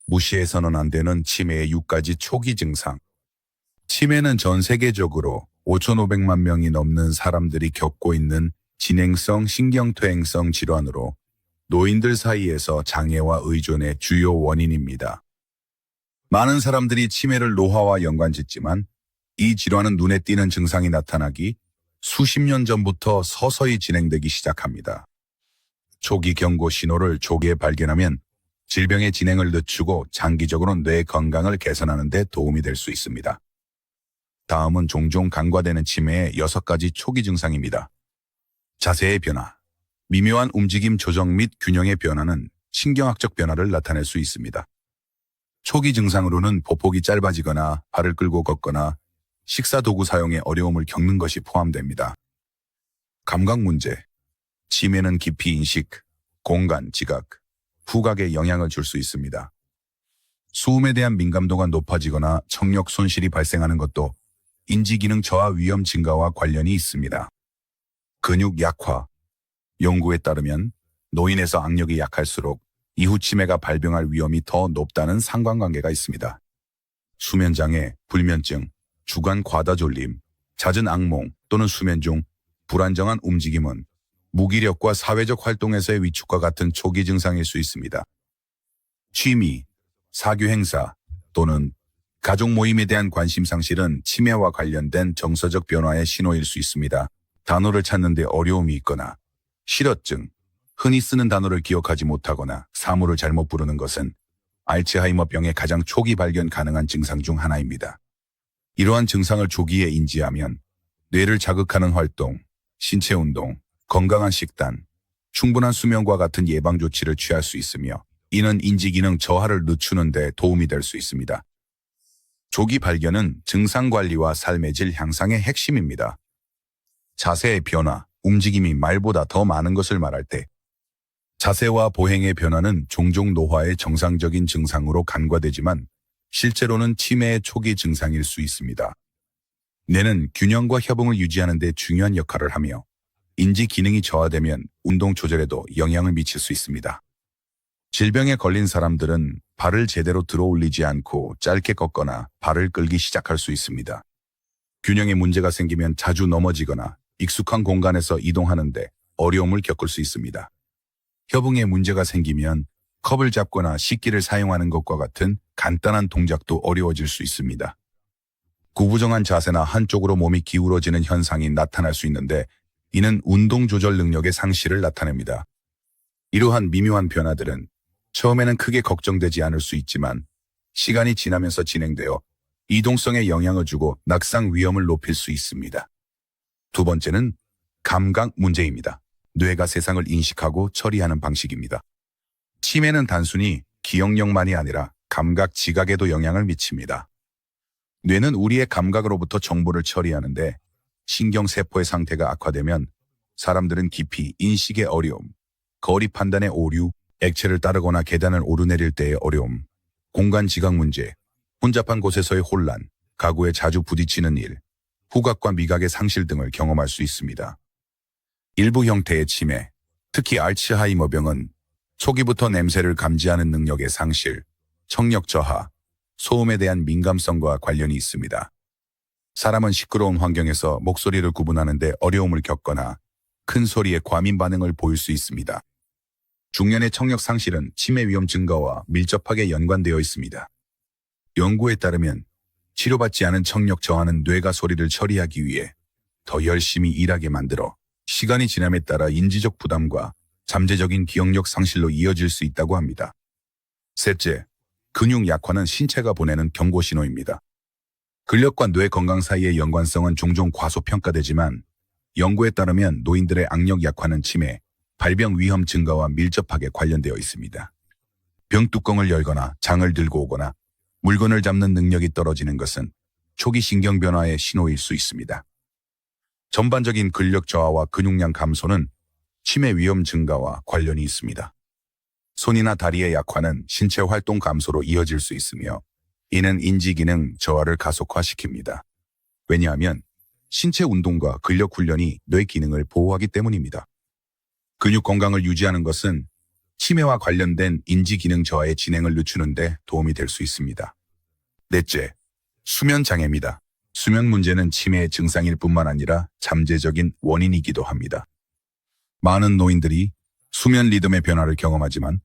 무시해서는 안 되는 치매의 6가지 초기 증상. 치매는 전 세계적으로 5,500만 명이 넘는 사람들이 겪고 있는 진행성 신경퇴행성 질환으로 노인들 사이에서 장애와 의존의 주요 원인입니다. 많은 사람들이 치매를 노화와 연관짓지만 이 질환은 눈에 띄는 증상이 나타나기 수십 년 전부터 서서히 진행되기 시작합니다. 초기 경고 신호를 조기에 발견하면 질병의 진행을 늦추고 장기적으로 뇌 건강을 개선하는 데 도움이 될 수 있습니다. 다음은 종종 간과되는 치매의 6가지 초기 증상입니다. 자세의 변화, 미묘한 움직임 조정 및 균형의 변화는 신경학적 변화를 나타낼 수 있습니다. 초기 증상으로는 보폭이 짧아지거나 발을 끌고 걷거나 식사 도구 사용에 어려움을 겪는 것이 포함됩니다. 감각 문제, 치매는 깊이 인식, 공간, 지각, 후각에 영향을 줄 수 있습니다. 소음에 대한 민감도가 높아지거나 청력 손실이 발생하는 것도 인지기능 저하 위험 증가와 관련이 있습니다. 근육 약화, 연구에 따르면 노인에서 악력이 약할수록 이후 치매가 발병할 위험이 더 높다는 상관관계가 있습니다. 수면장애, 불면증, 주간 과다졸림, 잦은 악몽 또는 수면 중 불안정한 움직임은 무기력과 사회적 활동에서의 위축과 같은 초기 증상일 수 있습니다. 취미, 사교 행사 또는 가족 모임에 대한 관심 상실은 치매와 관련된 정서적 변화의 신호일 수 있습니다. 단어를 찾는 데 어려움이 있거나 실어증, 흔히 쓰는 단어를 기억하지 못하거나 사물을 잘못 부르는 것은 알츠하이머병의 가장 초기 발견 가능한 증상 중 하나입니다. 이러한 증상을 조기에 인지하면 뇌를 자극하는 활동, 신체 운동, 건강한 식단, 충분한 수면과 같은 예방 조치를 취할 수 있으며 이는 인지기능 저하를 늦추는 데 도움이 될 수 있습니다. 조기 발견은 증상 관리와 삶의 질 향상의 핵심입니다. 자세의 변화, 움직임이 말보다 더 많은 것을 말할 때 자세와 보행의 변화는 종종 노화의 정상적인 증상으로 간과되지만 실제로는 치매의 초기 증상일 수 있습니다. 뇌는 균형과 협응을 유지하는 데 중요한 역할을 하며 인지 기능이 저하되면 운동 조절에도 영향을 미칠 수 있습니다. 질병에 걸린 사람들은 발을 제대로 들어 올리지 않고 짧게 걷거나 발을 끌기 시작할 수 있습니다. 균형에 문제가 생기면 자주 넘어지거나 익숙한 공간에서 이동하는데 어려움을 겪을 수 있습니다. 협응에 문제가 생기면 컵을 잡거나 식기를 사용하는 것과 같은 간단한 동작도 어려워질 수 있습니다. 구부정한 자세나 한쪽으로 몸이 기울어지는 현상이 나타날 수 있는데 이는 운동 조절 능력의 상실을 나타냅니다. 이러한 미묘한 변화들은 처음에는 크게 걱정되지 않을 수 있지만 시간이 지나면서 진행되어 이동성에 영향을 주고 낙상 위험을 높일 수 있습니다. 두 번째는 감각 문제입니다. 뇌가 세상을 인식하고 처리하는 방식입니다. 치매는 단순히 기억력만이 아니라 감각 지각에도 영향을 미칩니다. 뇌는 우리의 감각으로부터 정보를 처리하는데 신경세포의 상태가 악화되면 사람들은 깊이 인식의 어려움, 거리 판단의 오류, 액체를 따르거나 계단을 오르내릴 때의 어려움, 공간 지각 문제, 혼잡한 곳에서의 혼란, 가구에 자주 부딪히는 일, 후각과 미각의 상실 등을 경험할 수 있습니다. 일부 형태의 치매, 특히 알츠하이머병은 초기부터 냄새를 감지하는 능력의 상실, 청력 저하, 소음에 대한 민감성과 관련이 있습니다. 사람은 시끄러운 환경에서 목소리를 구분하는 데 어려움을 겪거나 큰 소리에 과민 반응을 보일 수 있습니다. 중년의 청력 상실은 치매 위험 증가와 밀접하게 연관되어 있습니다. 연구에 따르면 치료받지 않은 청력 저하는 뇌가 소리를 처리하기 위해 더 열심히 일하게 만들어 시간이 지남에 따라 인지적 부담과 잠재적인 기억력 상실로 이어질 수 있다고 합니다. 셋째, 근육 약화는 신체가 보내는 경고 신호입니다. 근력과 뇌 건강 사이의 연관성은 종종 과소평가되지만 연구에 따르면 노인들의 악력 약화는 치매, 발병 위험 증가와 밀접하게 관련되어 있습니다. 병뚜껑을 열거나 장을 들고 오거나 물건을 잡는 능력이 떨어지는 것은 초기 신경 변화의 신호일 수 있습니다. 전반적인 근력 저하와 근육량 감소는 치매 위험 증가와 관련이 있습니다. 손이나 다리의 약화는 신체 활동 감소로 이어질 수 있으며 이는 인지기능 저하를 가속화시킵니다. 왜냐하면 신체 운동과 근력 훈련이 뇌 기능을 보호하기 때문입니다. 근육 건강을 유지하는 것은 치매와 관련된 인지 기능 저하의 진행을 늦추는 데 도움이 될 수 있습니다. 넷째, 수면 장애입니다. 수면 문제는 치매의 증상일 뿐만 아니라 잠재적인 원인이기도 합니다. 많은 노인들이 수면 리듬의 변화를 경험하지만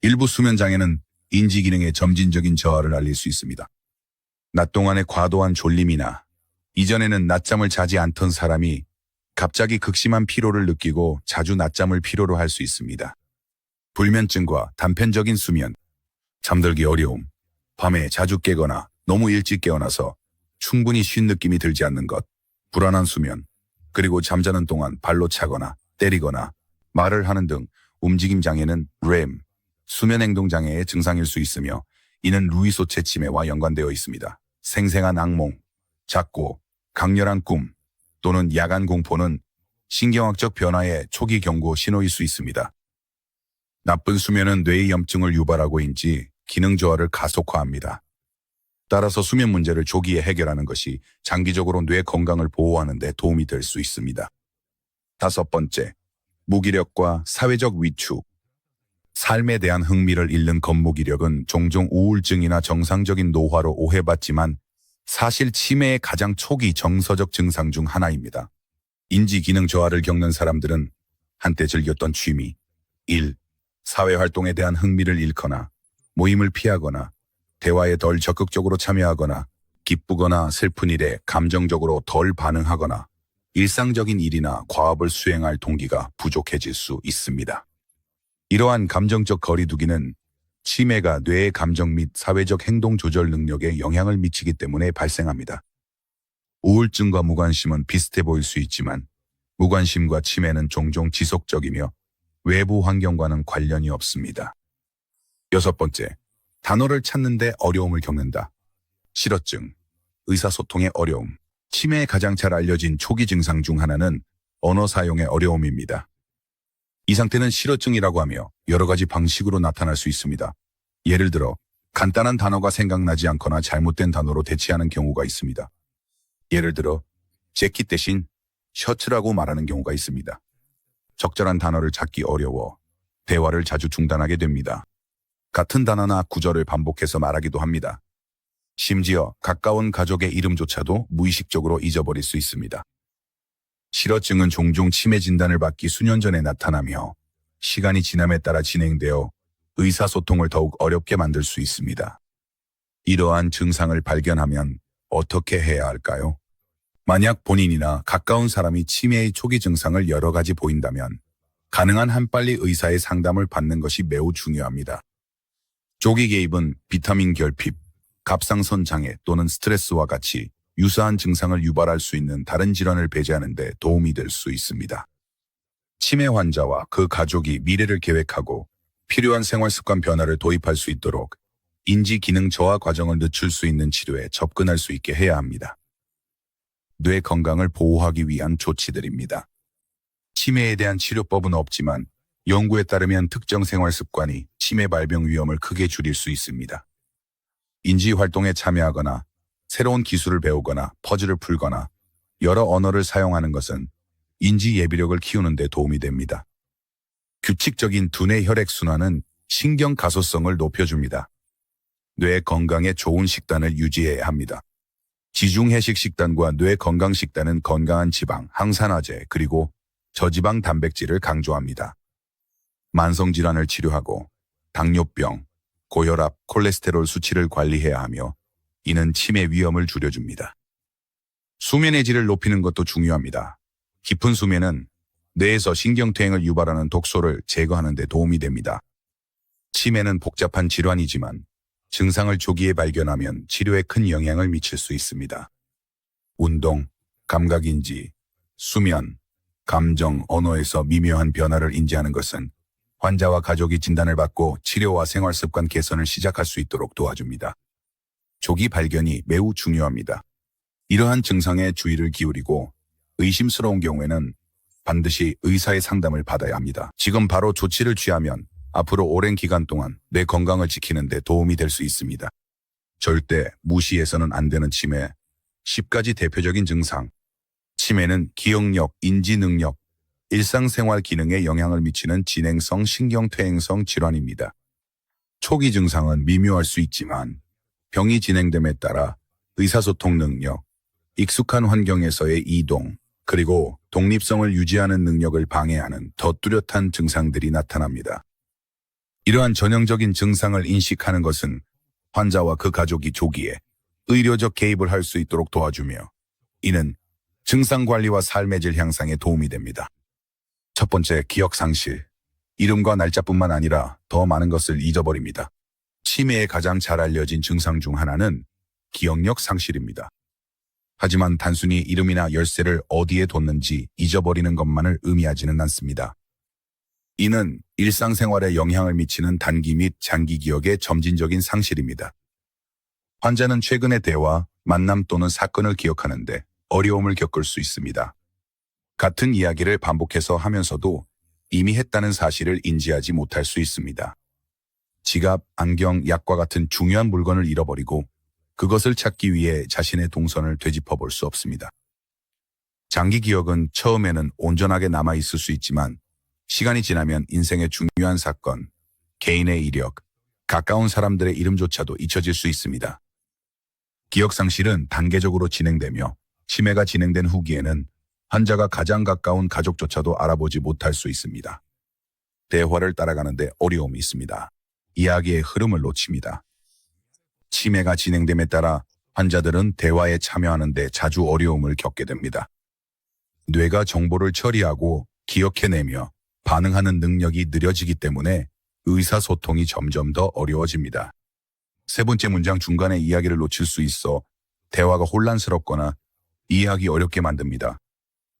일부 수면 장애는 인지 기능의 점진적인 저하를 알릴 수 있습니다. 낮 동안의 과도한 졸림이나 이전에는 낮잠을 자지 않던 사람이 갑자기 극심한 피로를 느끼고 자주 낮잠을 필요로 할 수 있습니다. 불면증과 단편적인 수면, 잠들기 어려움, 밤에 자주 깨거나 너무 일찍 깨어나서 충분히 쉰 느낌이 들지 않는 것, 불안한 수면, 그리고 잠자는 동안 발로 차거나 때리거나 말을 하는 등 움직임 장애는 REM, 수면 행동 장애의 증상일 수 있으며 이는 루이소체 치매와 연관되어 있습니다. 생생한 악몽, 작고 강렬한 꿈 또는 야간 공포는 신경학적 변화의 초기 경고 신호일 수 있습니다. 나쁜 수면은 뇌의 염증을 유발하고 인지 기능 저하를 가속화합니다. 따라서 수면 문제를 조기에 해결하는 것이 장기적으로 뇌 건강을 보호하는 데 도움이 될 수 있습니다. 다섯 번째, 무기력과 사회적 위축. 삶에 대한 흥미를 잃는 겉무기력은 종종 우울증이나 정상적인 노화로 오해받지만 사실 치매의 가장 초기 정서적 증상 중 하나입니다. 인지 기능 저하를 겪는 사람들은 한때 즐겼던 취미, 일, 사회활동에 대한 흥미를 잃거나 모임을 피하거나 대화에 덜 적극적으로 참여하거나 기쁘거나 슬픈 일에 감정적으로 덜 반응하거나 일상적인 일이나 과업을 수행할 동기가 부족해질 수 있습니다. 이러한 감정적 거리두기는 치매가 뇌의 감정 및 사회적 행동 조절 능력에 영향을 미치기 때문에 발생합니다. 우울증과 무관심은 비슷해 보일 수 있지만 무관심과 치매는 종종 지속적이며 외부 환경과는 관련이 없습니다. 여섯 번째, 단어를 찾는데 어려움을 겪는다. 실어증, 의사소통의 어려움. 치매의 가장 잘 알려진 초기 증상 중 하나는 언어 사용의 어려움입니다. 이 상태는 실어증이라고 하며 여러 가지 방식으로 나타날 수 있습니다. 예를 들어 간단한 단어가 생각나지 않거나 잘못된 단어로 대체하는 경우가 있습니다. 예를 들어 재킷 대신 셔츠라고 말하는 경우가 있습니다. 적절한 단어를 찾기 어려워 대화를 자주 중단하게 됩니다. 같은 단어나 구절을 반복해서 말하기도 합니다. 심지어 가까운 가족의 이름조차도 무의식적으로 잊어버릴 수 있습니다. 실어증은 종종 치매 진단을 받기 수년 전에 나타나며 시간이 지남에 따라 진행되어 의사소통을 더욱 어렵게 만들 수 있습니다. 이러한 증상을 발견하면 어떻게 해야 할까요? 만약 본인이나 가까운 사람이 치매의 초기 증상을 여러 가지 보인다면 가능한 한 빨리 의사의 상담을 받는 것이 매우 중요합니다. 조기 개입은 비타민 결핍, 갑상선 장애 또는 스트레스와 같이 유사한 증상을 유발할 수 있는 다른 질환을 배제하는 데 도움이 될 수 있습니다. 치매 환자와 그 가족이 미래를 계획하고 필요한 생활습관 변화를 도입할 수 있도록 인지 기능 저하 과정을 늦출 수 있는 치료에 접근할 수 있게 해야 합니다. 뇌 건강을 보호하기 위한 조치들입니다. 치매에 대한 치료법은 없지만 연구에 따르면 특정 생활습관이 치매 발병 위험을 크게 줄일 수 있습니다. 인지 활동에 참여하거나 새로운 기술을 배우거나 퍼즐을 풀거나 여러 언어를 사용하는 것은 인지 예비력을 키우는 데 도움이 됩니다. 규칙적인 두뇌 혈액순환은 신경 가소성을 높여줍니다. 뇌 건강에 좋은 식단을 유지해야 합니다. 지중해식 식단과 뇌 건강 식단은 건강한 지방, 항산화제, 그리고 저지방 단백질을 강조합니다. 만성질환을 치료하고 당뇨병, 고혈압, 콜레스테롤 수치를 관리해야 하며 이는 치매 위험을 줄여줍니다. 수면의 질을 높이는 것도 중요합니다. 깊은 수면은 뇌에서 신경퇴행을 유발하는 독소를 제거하는 데 도움이 됩니다. 치매는 복잡한 질환이지만 증상을 조기에 발견하면 치료에 큰 영향을 미칠 수 있습니다. 운동, 감각인지, 수면, 감정, 언어에서 미묘한 변화를 인지하는 것은 환자와 가족이 진단을 받고 치료와 생활습관 개선을 시작할 수 있도록 도와줍니다. 조기 발견이 매우 중요합니다. 이러한 증상에 주의를 기울이고 의심스러운 경우에는 반드시 의사의 상담을 받아야 합니다. 지금 바로 조치를 취하면 앞으로 오랜 기간 동안 뇌 건강을 지키는 데 도움이 될 수 있습니다. 절대 무시해서는 안 되는 치매. 10가지 대표적인 증상. 치매는 기억력, 인지 능력, 일상생활 기능에 영향을 미치는 진행성 신경퇴행성 질환입니다. 초기 증상은 미묘할 수 있지만 병이 진행됨에 따라 의사소통 능력, 익숙한 환경에서의 이동, 그리고 독립성을 유지하는 능력을 방해하는 더 뚜렷한 증상들이 나타납니다. 이러한 전형적인 증상을 인식하는 것은 환자와 그 가족이 조기에 의료적 개입을 할 수 있도록 도와주며 이는 증상 관리와 삶의 질 향상에 도움이 됩니다. 첫 번째, 기억 상실. 이름과 날짜뿐만 아니라 더 많은 것을 잊어버립니다. 치매의 가장 잘 알려진 증상 중 하나는 기억력 상실입니다. 하지만 단순히 이름이나 열쇠를 어디에 뒀는지 잊어버리는 것만을 의미하지는 않습니다. 이는 일상생활에 영향을 미치는 단기 및 장기 기억의 점진적인 상실입니다. 환자는 최근의 대화, 만남 또는 사건을 기억하는데 어려움을 겪을 수 있습니다. 같은 이야기를 반복해서 하면서도 이미 했다는 사실을 인지하지 못할 수 있습니다. 지갑, 안경, 약과 같은 중요한 물건을 잃어버리고 그것을 찾기 위해 자신의 동선을 되짚어 볼 수 없습니다. 장기 기억은 처음에는 온전하게 남아있을 수 있지만 시간이 지나면 인생의 중요한 사건, 개인의 이력, 가까운 사람들의 이름조차도 잊혀질 수 있습니다. 기억 상실은 단계적으로 진행되며 치매가 진행된 후기에는 환자가 가장 가까운 가족조차도 알아보지 못할 수 있습니다. 대화를 따라가는데 어려움이 있습니다. 이야기의 흐름을 놓칩니다. 치매가 진행됨에 따라 환자들은 대화에 참여하는 데 자주 어려움을 겪게 됩니다. 뇌가 정보를 처리하고 기억해내며 반응하는 능력이 느려지기 때문에 의사소통이 점점 더 어려워집니다. 세 번째, 문장 중간에 이야기를 놓칠 수 있어 대화가 혼란스럽거나 이해하기 어렵게 만듭니다.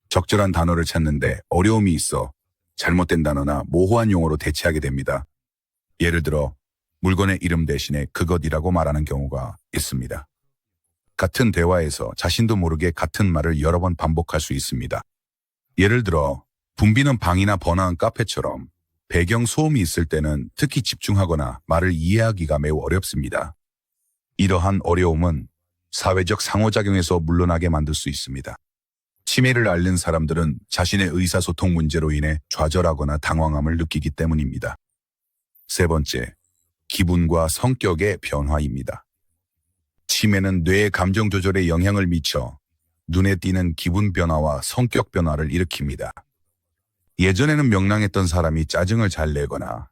적절한 단어를 찾는데 어려움이 있어 잘못된 단어나 모호한 용어로 대체하게 됩니다. 예를 들어 물건의 이름 대신에 그것이라고 말하는 경우가 있습니다. 같은 대화에서 자신도 모르게 같은 말을 여러 번 반복할 수 있습니다. 예를 들어 붐비는 방이나 번화한 카페처럼 배경 소음이 있을 때는 특히 집중하거나 말을 이해하기가 매우 어렵습니다. 이러한 어려움은 사회적 상호작용에서 물러나게 만들 수 있습니다. 치매를 앓는 사람들은 자신의 의사소통 문제로 인해 좌절하거나 당황함을 느끼기 때문입니다. 세 번째, 기분과 성격의 변화입니다. 치매는 뇌의 감정 조절에 영향을 미쳐 눈에 띄는 기분 변화와 성격 변화를 일으킵니다. 예전에는 명랑했던 사람이 짜증을 잘 내거나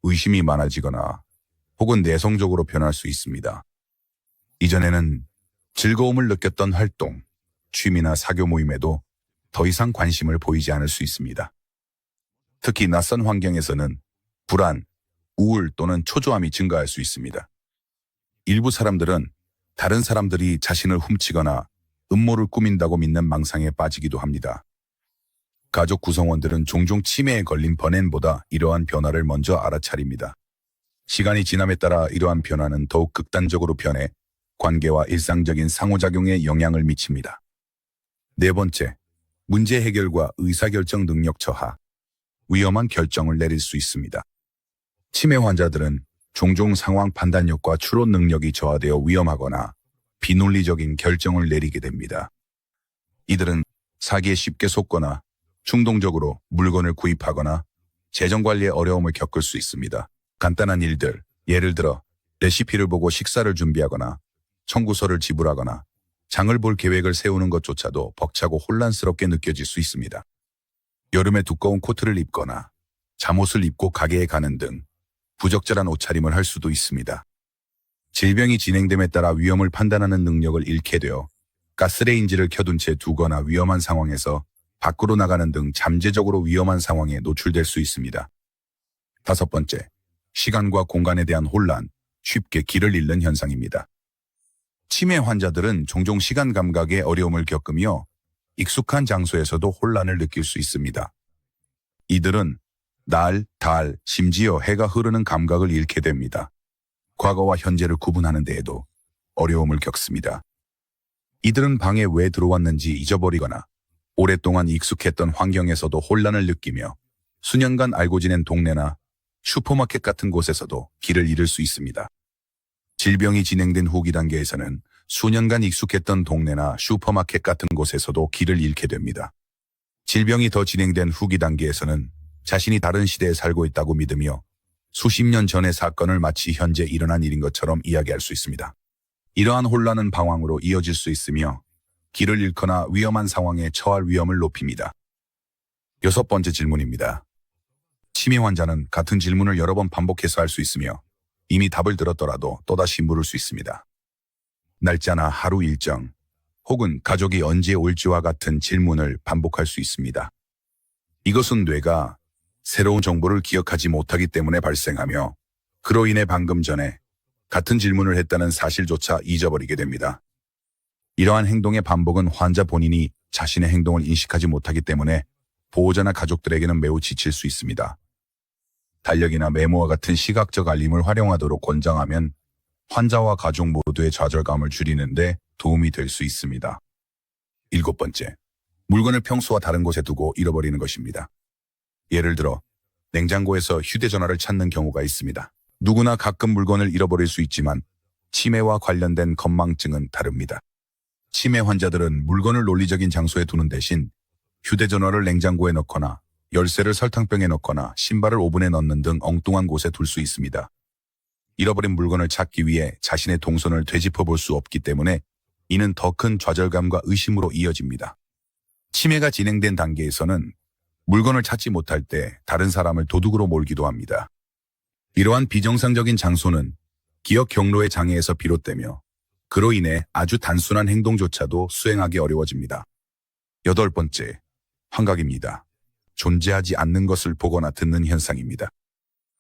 의심이 많아지거나 혹은 내성적으로 변할 수 있습니다. 이전에는 즐거움을 느꼈던 활동, 취미나 사교 모임에도 더 이상 관심을 보이지 않을 수 있습니다. 특히 낯선 환경에서는 불안, 우울 또는 초조함이 증가할 수 있습니다. 일부 사람들은 다른 사람들이 자신을 훔치거나 음모를 꾸민다고 믿는 망상에 빠지기도 합니다. 가족 구성원들은 종종 치매에 걸린 번엔보다 이러한 변화를 먼저 알아차립니다. 시간이 지남에 따라 이러한 변화는 더욱 극단적으로 변해 관계와 일상적인 상호작용에 영향을 미칩니다. 네 번째, 문제 해결과 의사결정 능력 저하. 위험한 결정을 내릴 수 있습니다. 치매 환자들은 종종 상황 판단력과 추론 능력이 저하되어 위험하거나 비논리적인 결정을 내리게 됩니다. 이들은 사기에 쉽게 속거나 충동적으로 물건을 구입하거나 재정 관리에 어려움을 겪을 수 있습니다. 간단한 일들, 예를 들어 레시피를 보고 식사를 준비하거나 청구서를 지불하거나 장을 볼 계획을 세우는 것조차도 벅차고 혼란스럽게 느껴질 수 있습니다. 여름에 두꺼운 코트를 입거나 잠옷을 입고 가게에 가는 등 부적절한 옷차림을 할 수도 있습니다. 질병이 진행됨에 따라 위험을 판단하는 능력을 잃게 되어 가스레인지를 켜둔 채 두거나 위험한 상황에서 밖으로 나가는 등 잠재적으로 위험한 상황에 노출될 수 있습니다. 다섯 번째, 시간과 공간에 대한 혼란, 쉽게 길을 잃는 현상입니다. 치매 환자들은 종종 시간 감각에 어려움을 겪으며 익숙한 장소에서도 혼란을 느낄 수 있습니다. 이들은 날, 달, 심지어 해가 흐르는 감각을 잃게 됩니다. 과거와 현재를 구분하는 데에도 어려움을 겪습니다. 이들은 방에 왜 들어왔는지 잊어버리거나 오랫동안 익숙했던 환경에서도 혼란을 느끼며 수년간 알고 지낸 동네나 슈퍼마켓 같은 곳에서도 길을 잃을 수 있습니다. 질병이 진행된 후기 단계에서는 수년간 익숙했던 동네나 슈퍼마켓 같은 곳에서도 길을 잃게 됩니다. 질병이 더 진행된 후기 단계에서는 자신이 다른 시대에 살고 있다고 믿으며 수십 년 전의 사건을 마치 현재 일어난 일인 것처럼 이야기할 수 있습니다. 이러한 혼란은 방황으로 이어질 수 있으며 길을 잃거나 위험한 상황에 처할 위험을 높입니다. 6번째 질문입니다. 치매 환자는 같은 질문을 여러 번 반복해서 할 수 있으며 이미 답을 들었더라도 또다시 물을 수 있습니다. 날짜나 하루 일정, 혹은 가족이 언제 올지와 같은 질문을 반복할 수 있습니다. 이것은 뇌가 새로운 정보를 기억하지 못하기 때문에 발생하며 그로 인해 방금 전에 같은 질문을 했다는 사실조차 잊어버리게 됩니다. 이러한 행동의 반복은 환자 본인이 자신의 행동을 인식하지 못하기 때문에 보호자나 가족들에게는 매우 지칠 수 있습니다. 달력이나 메모와 같은 시각적 알림을 활용하도록 권장하면 환자와 가족 모두의 좌절감을 줄이는데 도움이 될 수 있습니다. 7번째, 물건을 평소와 다른 곳에 두고 잃어버리는 것입니다. 예를 들어 냉장고에서 휴대전화를 찾는 경우가 있습니다. 누구나 가끔 물건을 잃어버릴 수 있지만 치매와 관련된 건망증은 다릅니다. 치매 환자들은 물건을 논리적인 장소에 두는 대신 휴대전화를 냉장고에 넣거나 열쇠를 설탕병에 넣거나 신발을 오븐에 넣는 등 엉뚱한 곳에 둘 수 있습니다. 잃어버린 물건을 찾기 위해 자신의 동선을 되짚어 볼 수 없기 때문에 이는 더 큰 좌절감과 의심으로 이어집니다. 치매가 진행된 단계에서는 물건을 찾지 못할 때 다른 사람을 도둑으로 몰기도 합니다. 이러한 비정상적인 장소는 기억 경로의 장애에서 비롯되며 그로 인해 아주 단순한 행동조차도 수행하기 어려워집니다. 8번째, 환각입니다. 존재하지 않는 것을 보거나 듣는 현상입니다.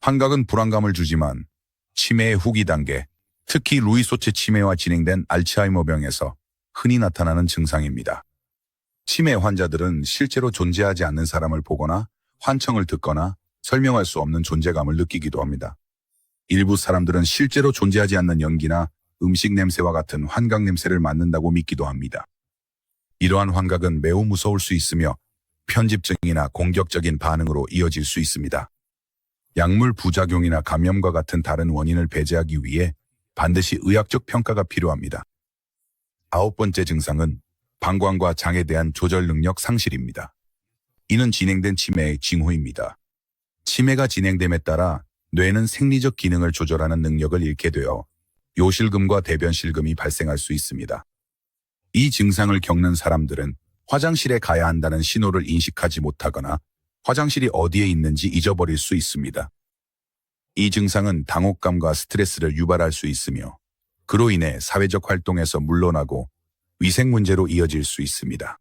환각은 불안감을 주지만 치매의 후기 단계, 특히 루이 소체 치매와 진행된 알츠하이머병에서 흔히 나타나는 증상입니다. 치매 환자들은 실제로 존재하지 않는 사람을 보거나 환청을 듣거나 설명할 수 없는 존재감을 느끼기도 합니다. 일부 사람들은 실제로 존재하지 않는 연기나 음식 냄새와 같은 환각 냄새를 맡는다고 믿기도 합니다. 이러한 환각은 매우 무서울 수 있으며 편집증이나 공격적인 반응으로 이어질 수 있습니다. 약물 부작용이나 감염과 같은 다른 원인을 배제하기 위해 반드시 의학적 평가가 필요합니다. 9번째 증상은 방광과 장에 대한 조절 능력 상실입니다. 이는 진행된 치매의 징후입니다. 치매가 진행됨에 따라 뇌는 생리적 기능을 조절하는 능력을 잃게 되어 요실금과 대변실금이 발생할 수 있습니다. 이 증상을 겪는 사람들은 화장실에 가야 한다는 신호를 인식하지 못하거나 화장실이 어디에 있는지 잊어버릴 수 있습니다. 이 증상은 당혹감과 스트레스를 유발할 수 있으며 그로 인해 사회적 활동에서 물러나고 위생 문제로 이어질 수 있습니다.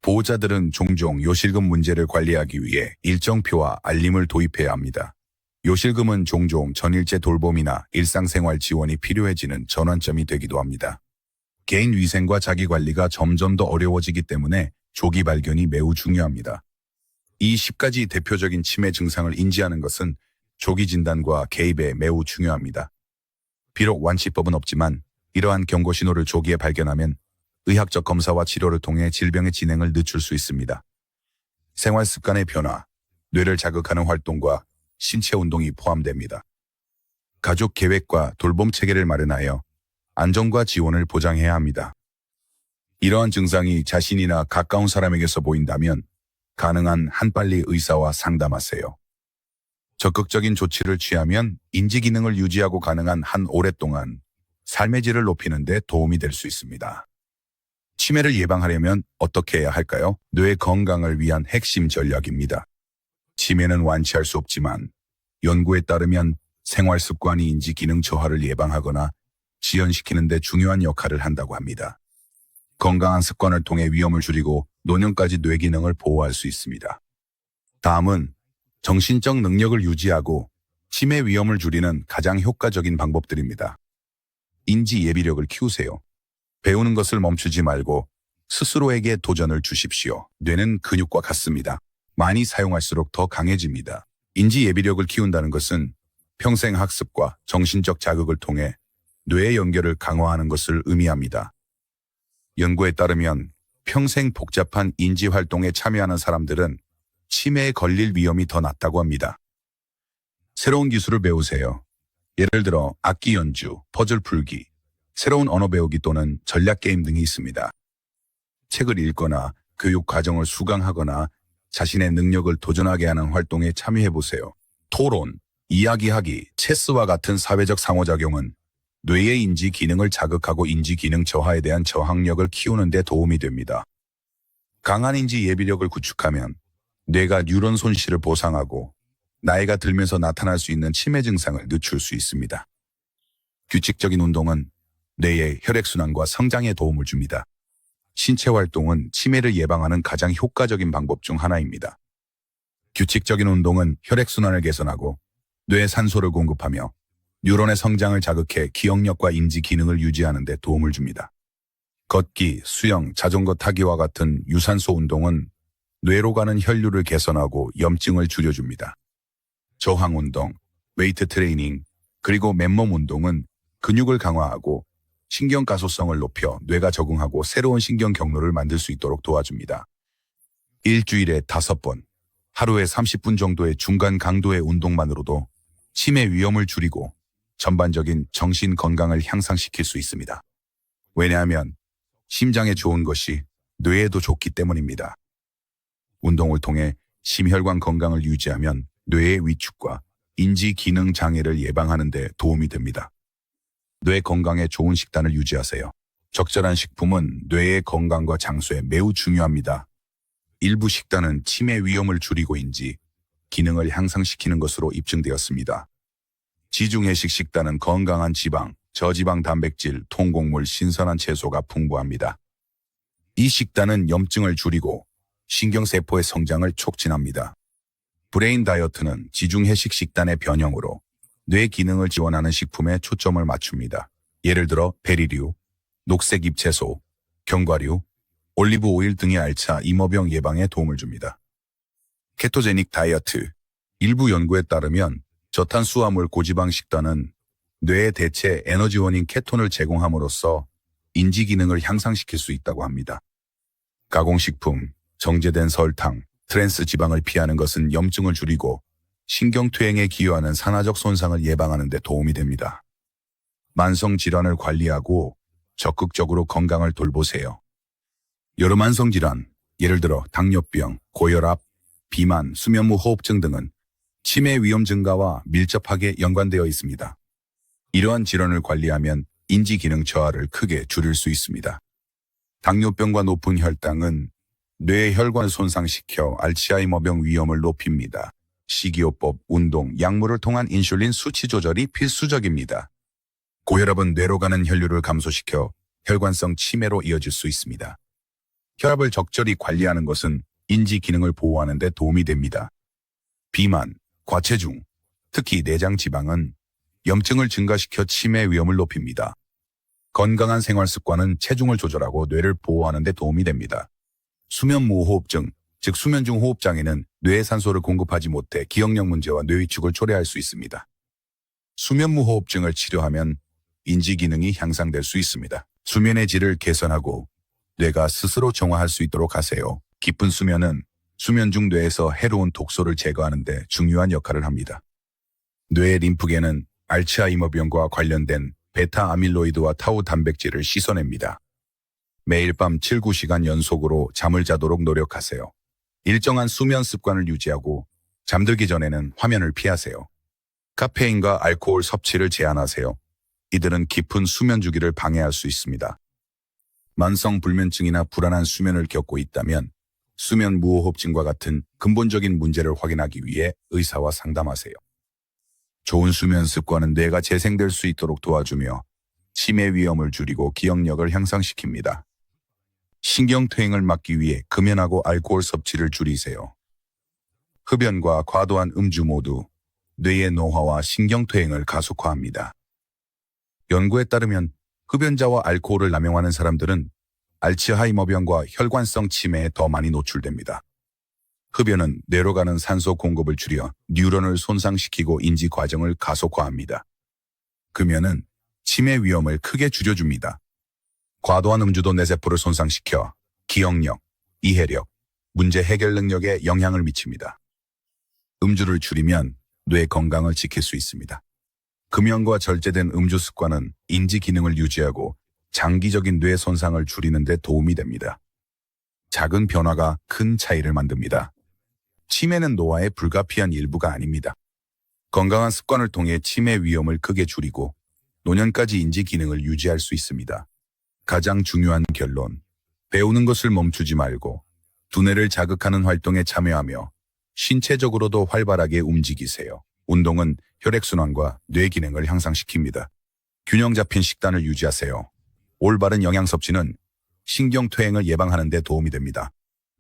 보호자들은 종종 요실금 문제를 관리하기 위해 일정표와 알림을 도입해야 합니다. 요실금은 종종 전일제 돌봄이나 일상생활 지원이 필요해지는 전환점이 되기도 합니다. 개인 위생과 자기관리가 점점 더 어려워지기 때문에 조기 발견이 매우 중요합니다. 이 10가지 대표적인 치매 증상을 인지하는 것은 조기 진단과 개입에 매우 중요합니다. 비록 완치법은 없지만 이러한 경고 신호를 조기에 발견하면 의학적 검사와 치료를 통해 질병의 진행을 늦출 수 있습니다. 생활 습관의 변화, 뇌를 자극하는 활동과 신체 운동이 포함됩니다. 가족 계획과 돌봄 체계를 마련하여 안정과 지원을 보장해야 합니다. 이러한 증상이 자신이나 가까운 사람에게서 보인다면 가능한 한 빨리 의사와 상담하세요. 적극적인 조치를 취하면 인지 기능을 유지하고 가능한 한 오랫동안 삶의 질을 높이는 데 도움이 될 수 있습니다. 치매를 예방하려면 어떻게 해야 할까요? 뇌 건강을 위한 핵심 전략입니다. 치매는 완치할 수 없지만 연구에 따르면 생활 습관이 인지 기능 저하를 예방하거나 지연시키는 데 중요한 역할을 한다고 합니다. 건강한 습관을 통해 위험을 줄이고 노년까지 뇌 기능을 보호할 수 있습니다. 다음은 정신적 능력을 유지하고 치매 위험을 줄이는 가장 효과적인 방법들입니다. 인지 예비력을 키우세요. 배우는 것을 멈추지 말고 스스로에게 도전을 주십시오. 뇌는 근육과 같습니다. 많이 사용할수록 더 강해집니다. 인지 예비력을 키운다는 것은 평생 학습과 정신적 자극을 통해 뇌의 연결을 강화하는 것을 의미합니다. 연구에 따르면 평생 복잡한 인지 활동에 참여하는 사람들은 치매에 걸릴 위험이 더 낮다고 합니다. 새로운 기술을 배우세요. 예를 들어 악기 연주, 퍼즐 풀기, 새로운 언어 배우기 또는 전략 게임 등이 있습니다. 책을 읽거나 교육 과정을 수강하거나 자신의 능력을 도전하게 하는 활동에 참여해보세요. 토론, 이야기하기, 체스와 같은 사회적 상호작용은 뇌의 인지 기능을 자극하고 인지 기능 저하에 대한 저항력을 키우는 데 도움이 됩니다. 강한 인지 예비력을 구축하면 뇌가 뉴런 손실을 보상하고 나이가 들면서 나타날 수 있는 치매 증상을 늦출 수 있습니다. 규칙적인 운동은 뇌의 혈액순환과 성장에 도움을 줍니다. 신체 활동은 치매를 예방하는 가장 효과적인 방법 중 하나입니다. 규칙적인 운동은 혈액순환을 개선하고 뇌에 산소를 공급하며 뉴런의 성장을 자극해 기억력과 인지 기능을 유지하는 데 도움을 줍니다. 걷기, 수영, 자전거 타기와 같은 유산소 운동은 뇌로 가는 혈류를 개선하고 염증을 줄여줍니다. 저항 운동, 웨이트 트레이닝, 그리고 맨몸 운동은 근육을 강화하고 신경 가소성을 높여 뇌가 적응하고 새로운 신경 경로를 만들 수 있도록 도와줍니다. 일주일에 5번, 하루에 30분 정도의 중간 강도의 운동만으로도 치매 위험을 줄이고 전반적인 정신 건강을 향상시킬 수 있습니다. 왜냐하면 심장에 좋은 것이 뇌에도 좋기 때문입니다. 운동을 통해 심혈관 건강을 유지하면 뇌의 위축과 인지 기능 장애를 예방하는 데 도움이 됩니다. 뇌 건강에 좋은 식단을 유지하세요. 적절한 식품은 뇌의 건강과 장수에 매우 중요합니다. 일부 식단은 치매 위험을 줄이고 인지 기능을 향상시키는 것으로 입증되었습니다. 지중해식 식단은 건강한 지방, 저지방 단백질, 통곡물, 신선한 채소가 풍부합니다. 이 식단은 염증을 줄이고 신경세포의 성장을 촉진합니다. 브레인 다이어트는 지중해식 식단의 변형으로 뇌 기능을 지원하는 식품에 초점을 맞춥니다. 예를 들어 베리류, 녹색 잎채소, 견과류, 올리브 오일 등의 알차 임어병 예방에 도움을 줍니다. 케토제닉 다이어트, 일부 연구에 따르면 저탄수화물 고지방 식단은 뇌의 대체 에너지원인 케톤을 제공함으로써 인지 기능을 향상시킬 수 있다고 합니다. 가공식품, 정제된 설탕, 트랜스 지방을 피하는 것은 염증을 줄이고 신경퇴행에 기여하는 산화적 손상을 예방하는 데 도움이 됩니다. 만성질환을 관리하고 적극적으로 건강을 돌보세요. 여러 만성질환, 예를 들어 당뇨병, 고혈압, 비만, 수면무 호흡증 등은 치매 위험 증가와 밀접하게 연관되어 있습니다. 이러한 질환을 관리하면 인지 기능 저하를 크게 줄일 수 있습니다. 당뇨병과 높은 혈당은 뇌의 혈관을 손상시켜 알츠하이머병 위험을 높입니다. 식이요법, 운동, 약물을 통한 인슐린 수치 조절이 필수적입니다. 고혈압은 뇌로 가는 혈류를 감소시켜 혈관성 치매로 이어질 수 있습니다. 혈압을 적절히 관리하는 것은 인지 기능을 보호하는 데 도움이 됩니다. 비만, 과체중, 특히 내장 지방은 염증을 증가시켜 치매 위험을 높입니다. 건강한 생활 습관은 체중을 조절하고 뇌를 보호하는 데 도움이 됩니다. 수면무호흡증, 즉 수면 중 호흡장애는 뇌에 산소를 공급하지 못해 기억력 문제와 뇌 위축을 초래할 수 있습니다. 수면무호흡증을 치료하면 인지 기능이 향상될 수 있습니다. 수면의 질을 개선하고 뇌가 스스로 정화할 수 있도록 하세요. 깊은 수면은 수면 중 뇌에서 해로운 독소를 제거하는 데 중요한 역할을 합니다. 뇌의 림프계는 알츠하이머병과 관련된 베타 아밀로이드와 타우 단백질을 씻어냅니다. 매일 밤 7-9시간 연속으로 잠을 자도록 노력하세요. 일정한 수면 습관을 유지하고 잠들기 전에는 화면을 피하세요. 카페인과 알코올 섭취를 제한하세요. 이들은 깊은 수면 주기를 방해할 수 있습니다. 만성 불면증이나 불안한 수면을 겪고 있다면 수면 무호흡증과 같은 근본적인 문제를 확인하기 위해 의사와 상담하세요. 좋은 수면 습관은 뇌가 재생될 수 있도록 도와주며 치매 위험을 줄이고 기억력을 향상시킵니다. 신경퇴행을 막기 위해 금연하고 알코올 섭취를 줄이세요. 흡연과 과도한 음주 모두 뇌의 노화와 신경퇴행을 가속화합니다. 연구에 따르면 흡연자와 알코올을 남용하는 사람들은 알츠하이머병과 혈관성 치매에 더 많이 노출됩니다. 흡연은 뇌로 가는 산소 공급을 줄여 뉴런을 손상시키고 인지 과정을 가속화합니다. 금연은 치매 위험을 크게 줄여줍니다. 과도한 음주도 뇌세포를 손상시켜 기억력, 이해력, 문제 해결 능력에 영향을 미칩니다. 음주를 줄이면 뇌 건강을 지킬 수 있습니다. 금연과 절제된 음주 습관은 인지 기능을 유지하고 장기적인 뇌 손상을 줄이는 데 도움이 됩니다. 작은 변화가 큰 차이를 만듭니다. 치매는 노화의 불가피한 일부가 아닙니다. 건강한 습관을 통해 치매 위험을 크게 줄이고 노년까지 인지 기능을 유지할 수 있습니다. 가장 중요한 결론. 배우는 것을 멈추지 말고 두뇌를 자극하는 활동에 참여하며 신체적으로도 활발하게 움직이세요. 운동은 혈액순환과 뇌 기능을 향상시킵니다. 균형 잡힌 식단을 유지하세요. 올바른 영양 섭취는 신경퇴행을 예방하는 데 도움이 됩니다.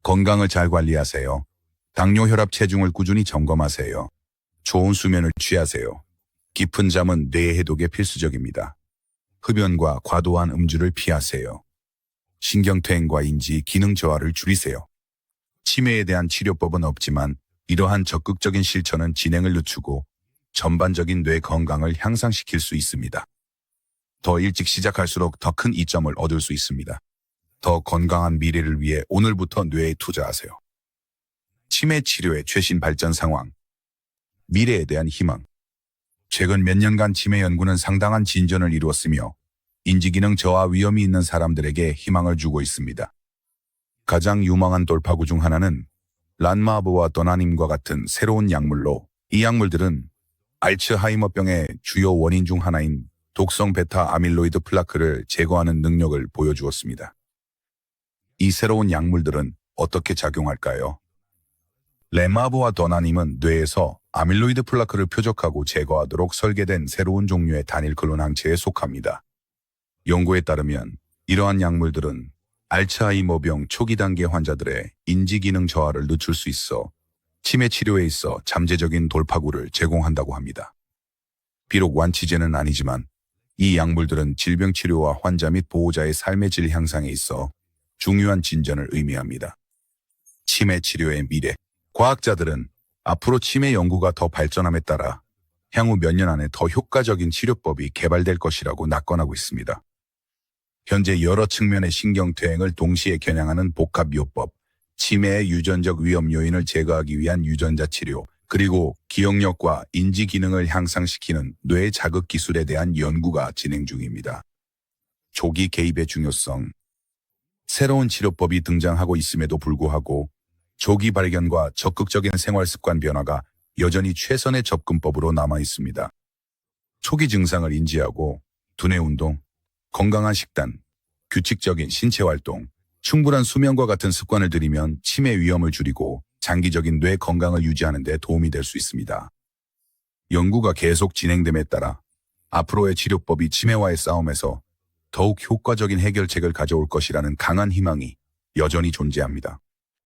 건강을 잘 관리하세요. 당뇨, 혈압, 체중을 꾸준히 점검하세요. 좋은 수면을 취하세요. 깊은 잠은 뇌 해독에 필수적입니다. 흡연과 과도한 음주를 피하세요. 신경퇴행과 인지 기능 저하를 줄이세요. 치매에 대한 치료법은 없지만 이러한 적극적인 실천은 진행을 늦추고 전반적인 뇌 건강을 향상시킬 수 있습니다. 더 일찍 시작할수록 더 큰 이점을 얻을 수 있습니다. 더 건강한 미래를 위해 오늘부터 뇌에 투자하세요. 치매 치료의 최신 발전 상황. 미래에 대한 희망. 최근 몇 년간 치매 연구는 상당한 진전을 이루었으며 인지기능 저하 위험이 있는 사람들에게 희망을 주고 있습니다. 가장 유망한 돌파구 중 하나는 란마브와 도나님과 같은 새로운 약물로, 이 약물들은 알츠하이머병의 주요 원인 중 하나인 독성 베타 아밀로이드 플라크를 제거하는 능력을 보여주었습니다. 이 새로운 약물들은 어떻게 작용할까요? 레마브와 도나님은 뇌에서 아밀로이드 플라크를 표적하고 제거하도록 설계된 새로운 종류의 단일 클론 항체에 속합니다. 연구에 따르면 이러한 약물들은 알츠하이머병 초기 단계 환자들의 인지기능 저하를 늦출 수 있어 치매 치료에 있어 잠재적인 돌파구를 제공한다고 합니다. 비록 완치제는 아니지만 이 약물들은 질병 치료와 환자 및 보호자의 삶의 질 향상에 있어 중요한 진전을 의미합니다. 치매 치료의 미래. 과학자들은 앞으로 치매 연구가 더 발전함에 따라 향후 몇 년 안에 더 효과적인 치료법이 개발될 것이라고 낙관하고 있습니다. 현재 여러 측면의 신경퇴행을 동시에 겨냥하는 복합요법, 치매의 유전적 위험 요인을 제거하기 위한 유전자 치료, 그리고 기억력과 인지 기능을 향상시키는 뇌 자극 기술에 대한 연구가 진행 중입니다. 조기 개입의 중요성. 새로운 치료법이 등장하고 있음에도 불구하고 조기 발견과 적극적인 생활 습관 변화가 여전히 최선의 접근법으로 남아 있습니다. 초기 증상을 인지하고 두뇌 운동, 건강한 식단, 규칙적인 신체 활동, 충분한 수면과 같은 습관을 들이면 치매 위험을 줄이고 장기적인 뇌 건강을 유지하는 데 도움이 될 수 있습니다. 연구가 계속 진행됨에 따라 앞으로의 치료법이 치매와의 싸움에서 더욱 효과적인 해결책을 가져올 것이라는 강한 희망이 여전히 존재합니다.